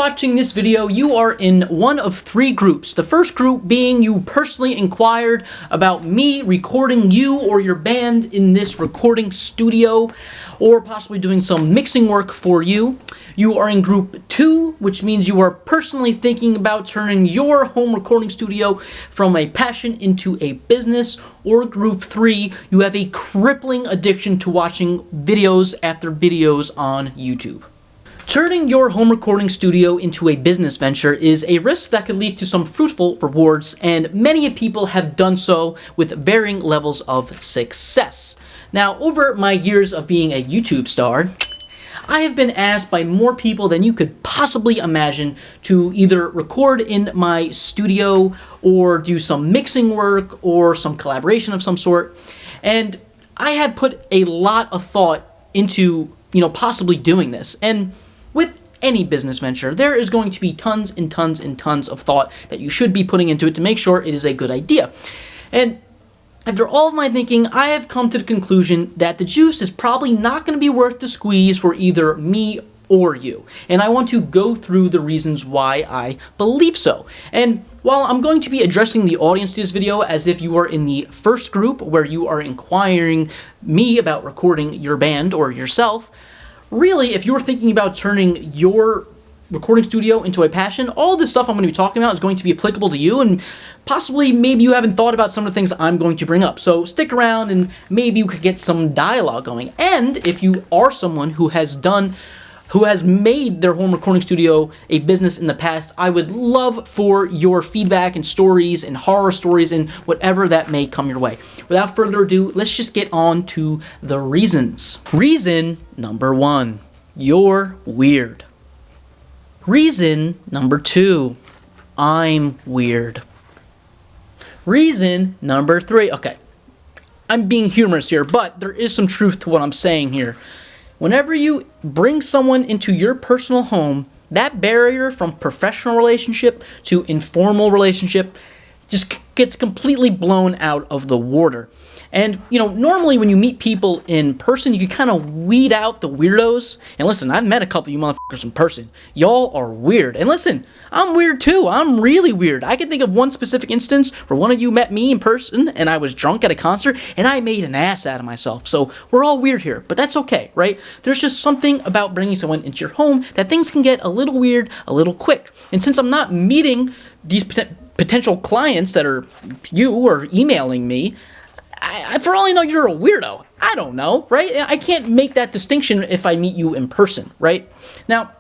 watching this video, you are in one of three groups. The first group being you personally inquired about me recording you or your band in this recording studio, or possibly doing some mixing work for you. You are in group 2, which means you are personally thinking about turning your home recording studio from a passion into a business. Or group 3, you have a crippling addiction to watching videos after videos on YouTube. Turning your home recording studio into a business venture is a risk that could lead to some fruitful rewards, and many people have done so with varying levels of success. Now, over my years of being a YouTube star, I have been asked by more people than you could possibly imagine to either record in my studio or do some mixing work or some collaboration of some sort. And I had put a lot of thought into, possibly doing this. And with any business venture, there is going to be tons and tons and tons of thought that you should be putting into it to make sure it is a good idea. And after all of my thinking, I have come to the conclusion that the juice is probably not going to be worth the squeeze for either me or you. And I want to go through the reasons why I believe so. And while I'm going to be addressing the audience to this video as if you are in the first group where you are inquiring me about recording your band or yourself, really, if you're thinking about turning your recording studio into a passion, all this stuff I'm going to be talking about is going to be applicable to you, and possibly maybe you haven't thought about some of the things I'm going to bring up. So stick around and maybe you could get some dialogue going. And if you are someone who has made their home recording studio a business in the past, I would love for your feedback and stories and horror stories and whatever that may come your way. Without further ado, let's just get on to the reasons. Reason number 1, you're weird. Reason number 2, I'm weird. Reason number 3, okay, I'm being humorous here, but there is some truth to what I'm saying here. Whenever you bring someone into your personal home, that barrier from professional relationship to informal relationship just gets completely blown out of the water. And, normally when you meet people in person, you can kind of weed out the weirdos. And listen, I've met a couple of you motherfuckers in person. Y'all are weird. And listen, I'm weird too. I'm really weird. I can think of one specific instance where one of you met me in person and I was drunk at a concert and I made an ass out of myself. So we're all weird here, but that's okay, right? There's just something about bringing someone into your home that things can get a little weird, a little quick. And since I'm not meeting these potential clients that are you or emailing me, for all I know, you're a weirdo. I don't know, right? I can't make that distinction if I meet you in person, right? Now,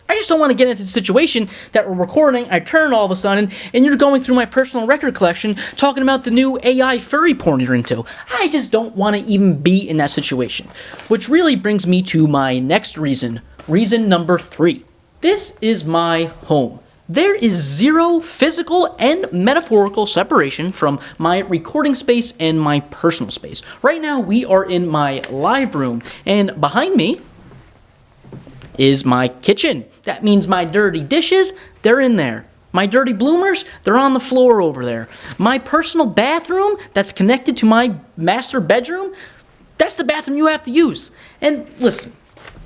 I just don't want to get into the situation that we're recording, I turn all of a sudden, and you're going through my personal record collection talking about the new AI furry porn you're into. I just don't want to even be in that situation. Which really brings me to my next reason. Reason number 3. This is my home. There is zero physical and metaphorical separation from my recording space and my personal space. Right now, we are in my live room, and behind me is my kitchen. That means my dirty dishes, they're in there. My dirty bloomers, they're on the floor over there. My personal bathroom that's connected to my master bedroom, that's the bathroom you have to use. And listen,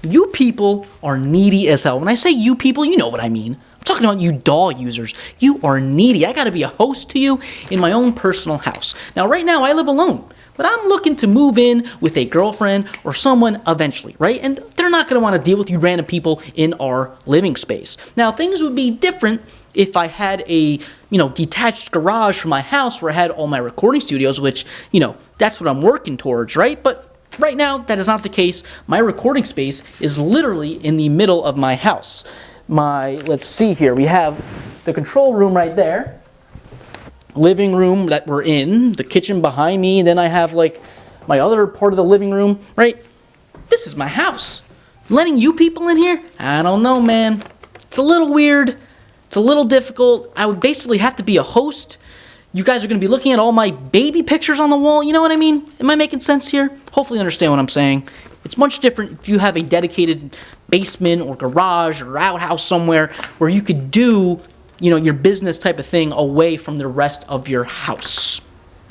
you people are needy as hell. When I say you people, you know what I mean. I'm talking about you doll users. You are needy. I gotta be a host to you in my own personal house. Now, right now, I live alone, but I'm looking to move in with a girlfriend or someone eventually, right? And they're not gonna wanna deal with you random people in our living space. Now, things would be different if I had a, detached garage from my house where I had all my recording studios, which, that's what I'm working towards, right? But right now, that is not the case. My recording space is literally in the middle of my house. Let's see here, we have the control room right there, living room that we're in, the kitchen behind me, and then I have my other part of the living room, right? This is my house. Letting you people in here? I don't know, man. It's a little weird. It's a little difficult. I would basically have to be a host. You guys are going to be looking at all my baby pictures on the wall. You know what I mean? Am I making sense here? Hopefully you understand what I'm saying. It's much different if you have a dedicated basement or garage or outhouse somewhere where you could do, your business type of thing away from the rest of your house.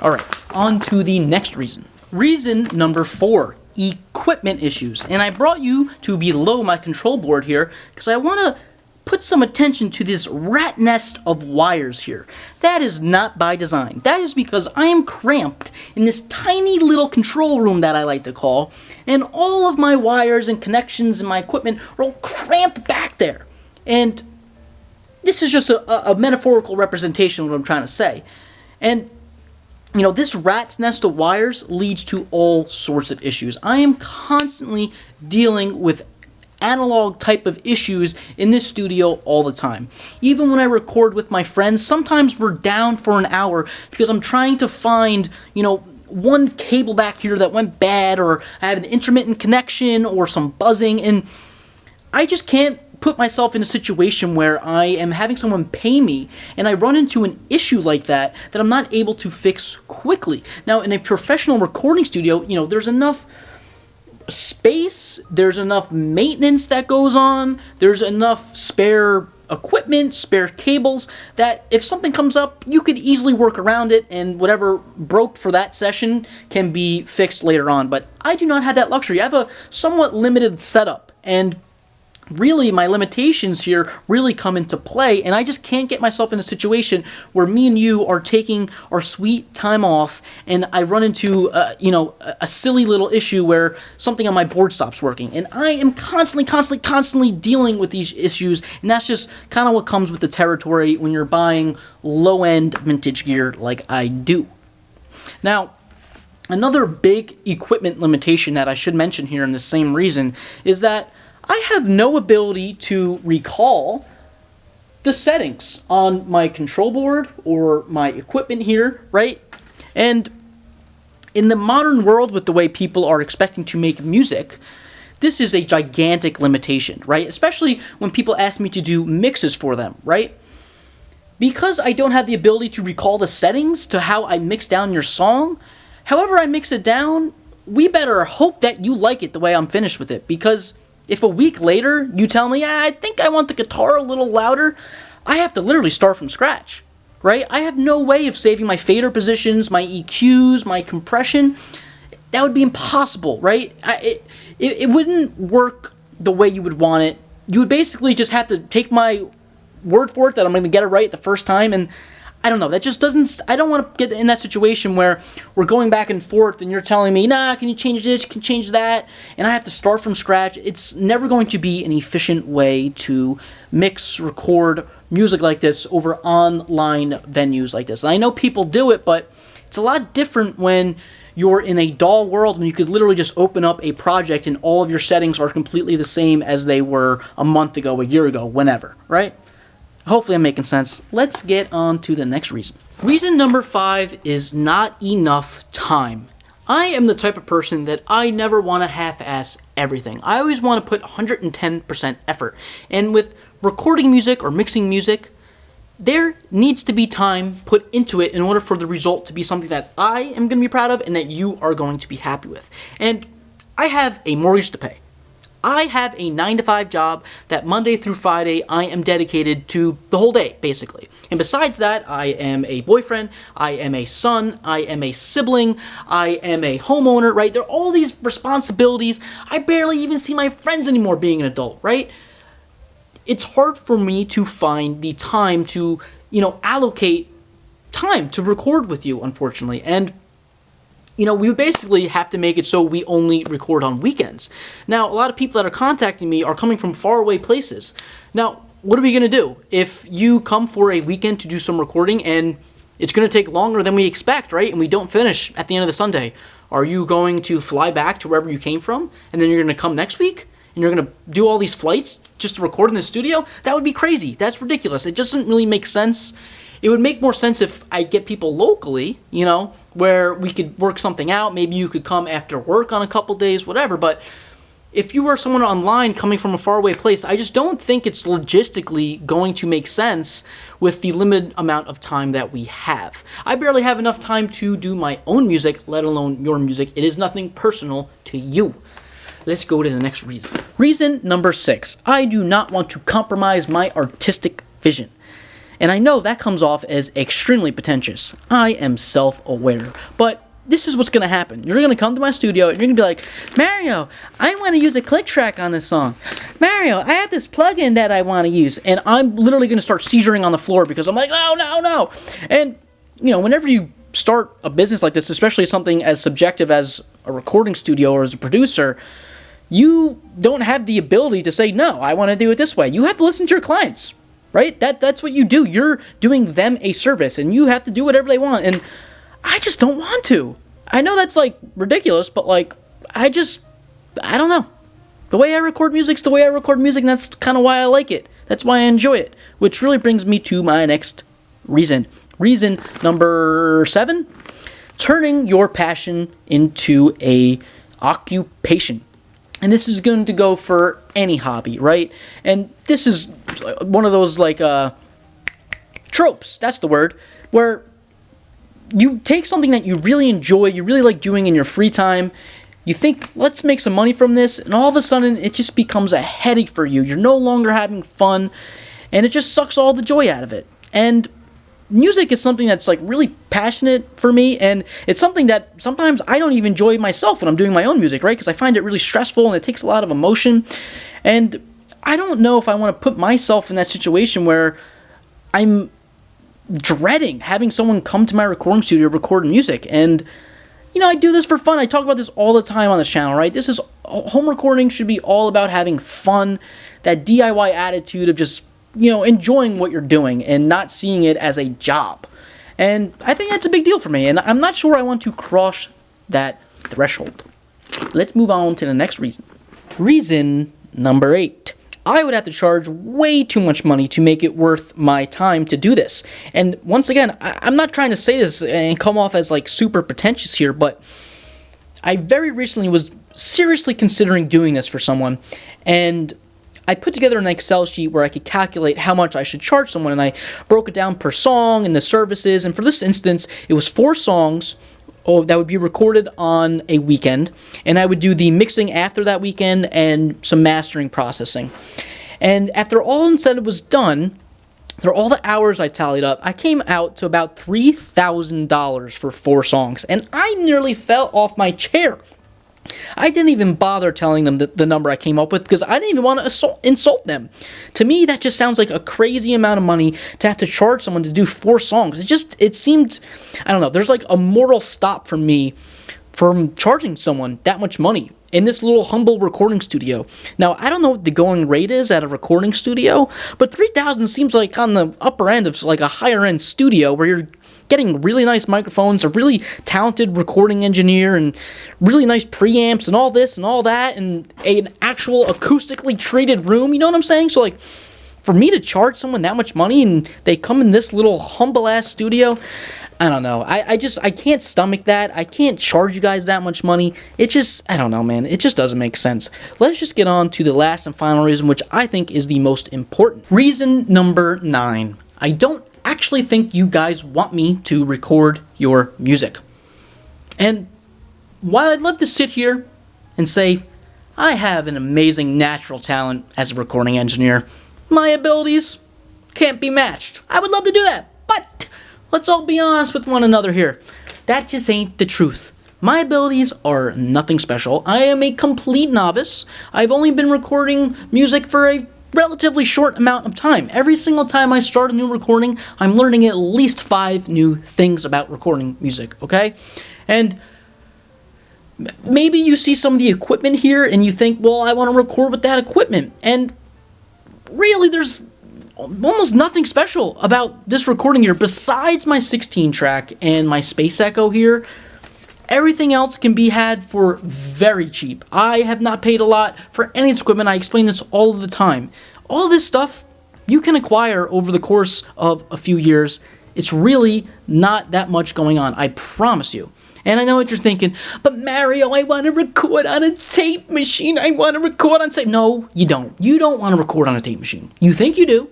All right, on to the next reason. Reason number 4, equipment issues. And I brought you to below my control board here because I want to put some attention to this rat nest of wires here. That is not by design. That is because I am cramped in this tiny little control room that I like to call, and all of my wires and connections and my equipment are all cramped back there. And this is just a metaphorical representation of what I'm trying to say. And this rat's nest of wires leads to all sorts of issues. I am constantly dealing with analog type of issues in this studio all the time. Even when I record with my friends, sometimes we're down for an hour because I'm trying to find, one cable back here that went bad, or I have an intermittent connection or some buzzing, and I just can't put myself in a situation where I am having someone pay me and I run into an issue like that I'm not able to fix quickly. Now, in a professional recording studio, there's enough space, there's enough maintenance that goes on, there's enough spare equipment, spare cables, that if something comes up, you could easily work around it, and whatever broke for that session can be fixed later on. But I do not have that luxury. I have a somewhat limited setup, and really my limitations here really come into play, and I just can't get myself in a situation where me and you are taking our sweet time off and I run into a silly little issue where something on my board stops working, and I am constantly dealing with these issues. And that's just kind of what comes with the territory when you're buying low-end vintage gear like I do. Now, another big equipment limitation that I should mention here in the same reason is that I have no ability to recall the settings on my control board or my equipment here, right? And in the modern world, with the way people are expecting to make music, this is a gigantic limitation, right? Especially when people ask me to do mixes for them, right? Because I don't have the ability to recall the settings to how I mix down your song, however I mix it down, we better hope that you like it the way I'm finished with it, because if a week later you tell me, I think I want the guitar a little louder, I have to literally start from scratch, right? I have no way of saving my fader positions, my EQs, my compression. That would be impossible, right? It wouldn't work the way you would want it. You would basically just have to take my word for it that I'm going to get it right the first time, and I don't know, that just doesn't, I don't want to get in that situation where we're going back and forth and you're telling me, nah, can you change this, can you change that, and I have to start from scratch. It's never going to be an efficient way to mix, record music like this over online venues like this. And I know people do it, but it's a lot different when you're in a DAW world when you could literally just open up a project and all of your settings are completely the same as they were a month ago, a year ago, whenever, right? Hopefully I'm making sense. Let's get on to the next reason. Reason number 5 is not enough time. I am the type of person that I never want to half-ass everything. I always want to put 110% effort. And with recording music or mixing music, there needs to be time put into it in order for the result to be something that I am going to be proud of and that you are going to be happy with. And I have a mortgage to pay. I have a 9-to-5 job that Monday through Friday I am dedicated to the whole day, basically. And besides that, I am a boyfriend, I am a son, I am a sibling, I am a homeowner, right? There are all these responsibilities. I barely even see my friends anymore being an adult, right? It's hard for me to find the time to, allocate time to record with you, unfortunately. And we basically have to make it so we only record on weekends. Now, a lot of people that are contacting me are coming from faraway places. Now, what are we going to do? If you come for a weekend to do some recording and it's going to take longer than we expect, right? And we don't finish at the end of the Sunday, are you going to fly back to wherever you came from and then you're going to come next week? And you're going to do all these flights just to record in the studio? That would be crazy. That's ridiculous. It doesn't really make sense. It would make more sense if I get people locally, where we could work something out. Maybe you could come after work on a couple days, whatever. But if you are someone online coming from a faraway place, I just don't think it's logistically going to make sense with the limited amount of time that we have. I barely have enough time to do my own music, let alone your music. It is nothing personal to you. Let's go to the next reason. Reason number 6. I do not want to compromise my artistic vision. And I know that comes off as extremely pretentious. I am self-aware. But this is what's going to happen. You're going to come to my studio and you're going to be like, Mario, I want to use a click track on this song. Mario, I have this plugin that I want to use. And I'm literally going to start seizuring on the floor because I'm like, no. And, whenever you start a business like this, especially something as subjective as a recording studio or as a producer, you don't have the ability to say, no, I want to do it this way. You have to listen to your clients, right? That's what you do. You're doing them a service, and you have to do whatever they want. And I just don't want to. I know that's, ridiculous, but, I don't know. The way I record music's the way I record music, and that's kind of why I like it. That's why I enjoy it. Which really brings me to my next reason. Reason number 7, turning your passion into a occupation. And this is going to go for any hobby, right? And this is one of those, tropes, that's the word, where you take something that you really enjoy, you really like doing in your free time, you think, let's make some money from this, and all of a sudden, it just becomes a headache for you. You're no longer having fun, and it just sucks all the joy out of it. And music is something that's really passionate for me, and it's something that sometimes I don't even enjoy myself when I'm doing my own music, right? Because I find it really stressful and it takes a lot of emotion. And I don't know if I want to put myself in that situation where I'm dreading having someone come to my recording studio record music. And I do this for fun. I talk about this all the time on this channel, right? Home recording should be all about having fun, that DIY attitude of just enjoying what you're doing and not seeing it as a job. And I think that's a big deal for me, and I'm not sure I want to cross that threshold. Let's move on to the next reason. Reason number 8. I would have to charge way too much money to make it worth my time to do this. And once again, I'm not trying to say this and come off as super pretentious here, but I very recently was seriously considering doing this for someone, and I put together an Excel sheet where I could calculate how much I should charge someone, and I broke it down per song and the services. And for this instance, it was 4 songs that would be recorded on a weekend, and I would do the mixing after that weekend and some mastering processing. And after all and said it was done, after all the hours I tallied up, I came out to about $3,000 for 4 songs, and I nearly fell off my chair. I didn't even bother telling them the number I came up with because I didn't even want to insult them. To me, that just sounds like a crazy amount of money to have to charge someone to do 4 songs. It seemed, I don't know, there's a moral stop for me from charging someone that much money in this little humble recording studio. Now, I don't know what the going rate is at a recording studio, but $3,000 seems like on the upper end of a higher end studio where you're getting really nice microphones, a really talented recording engineer, and really nice preamps, and all this and all that, and an actual acoustically treated room, you know what I'm saying? So, for me to charge someone that much money, and they come in this little humble-ass studio, I don't know. I can't stomach that. I can't charge you guys that much money. I don't know, man. It just doesn't make sense. Let's just get on to the last and final reason, which I think is the most important. Reason number 9. I don't actually think you guys want me to record your music. And while I'd love to sit here and say, I have an amazing natural talent as a recording engineer, my abilities can't be matched. I would love to do that, but let's all be honest with one another here. That just ain't the truth. My abilities are nothing special. I am a complete novice. I've only been recording music for a relatively short amount of time. Every single time I start a new recording, I'm learning at least 5 new things about recording music, okay? And maybe you see some of the equipment here and you think, well, I want to record with that equipment. And really, there's almost nothing special about this recording here besides my 16 track and my Space Echo here. Everything else can be had for very cheap. I have not paid a lot for any of this equipment. I explain this all of the time. All this stuff you can acquire over the course of a few years. It's really not that much going on, I promise you. And I know what you're thinking, but Mario, I want to record on a tape machine. I want to record on tape. No, you don't. You don't want to record on a tape machine. You think you do.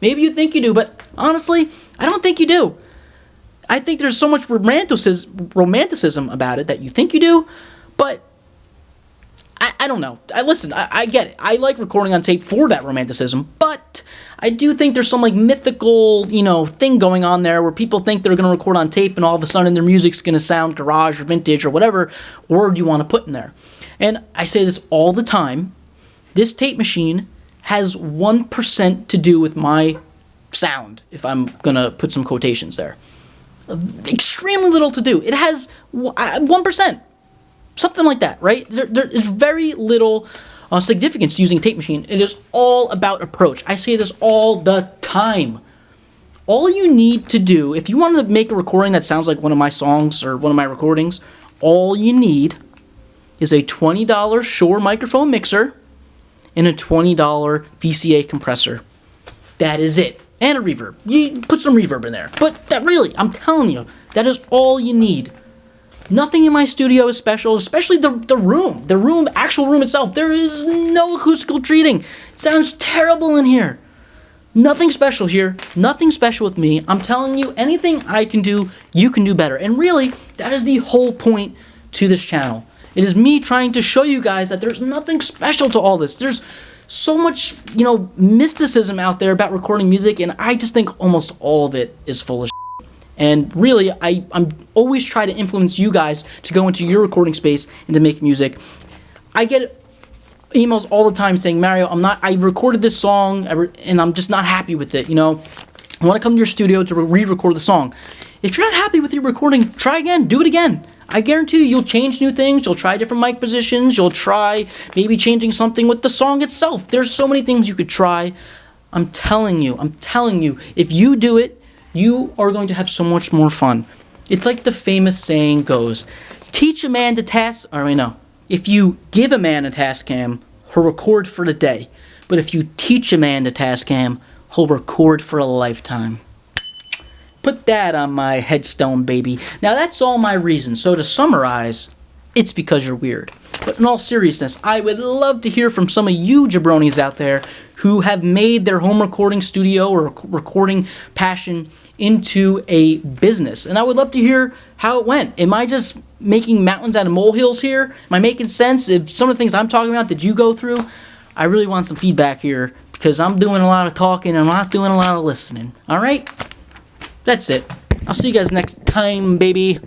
Maybe you think you do, but honestly, I don't think you do. I think there's so much romanticism about it that you think you do, but I don't know. I get it. I like recording on tape for that romanticism, but I do think there's some like mythical, thing going on there where people think they're going to record on tape and all of a sudden their music's going to sound garage or vintage or whatever word you want to put in there. And I say this all the time. This tape machine has 1% to do with my sound, if I'm going to put some quotations there. Extremely little to do. It has 1%. Something like that, right? There is very little significance to using a tape machine. It is all about approach. I say this all the time. All you need to do, if you want to make a recording that sounds like one of my songs or one of my recordings, all you need is a $20 Shure microphone mixer and a $20 VCA compressor. That is it. And a reverb. You put some reverb in there. But that really, I'm telling you, that is all you need. Nothing in my studio is special, especially the room, actual room itself. There is no acoustical treating. It sounds terrible in here. Nothing special here. Nothing special with me. I'm telling you, anything I can do, you can do better. And really, that is the whole point to this channel. It is me trying to show you guys that there's nothing special to all this. There's so much, mysticism out there about recording music, and I just think almost all of it is full of shit. And really, I'm always trying to influence you guys to go into your recording space and to make music. I get emails all the time saying, Mario, I recorded this song, and I'm just not happy with it, I want to come to your studio to re-record the song. If you're not happy with your recording, try again, do it again. I guarantee you'll change new things, you'll try different mic positions, you'll try maybe changing something with the song itself. There's so many things you could try. I'm telling you, if you do it, you are going to have so much more fun. It's like the famous saying goes, teach a man to if you give a man a Tascam, he'll record for the day. But if you teach a man to Tascam, he'll record for a lifetime. Put that on my headstone, baby. Now, that's all my reasons. So to summarize, it's because you're weird. But in all seriousness, I would love to hear from some of you jabronis out there who have made their home recording studio or recording passion into a business. And I would love to hear how it went. Am I just making mountains out of molehills here? Am I making sense? If some of the things I'm talking about, did you go through? I really want some feedback here because I'm doing a lot of talking and I'm not doing a lot of listening. All right? That's it. I'll see you guys next time, baby.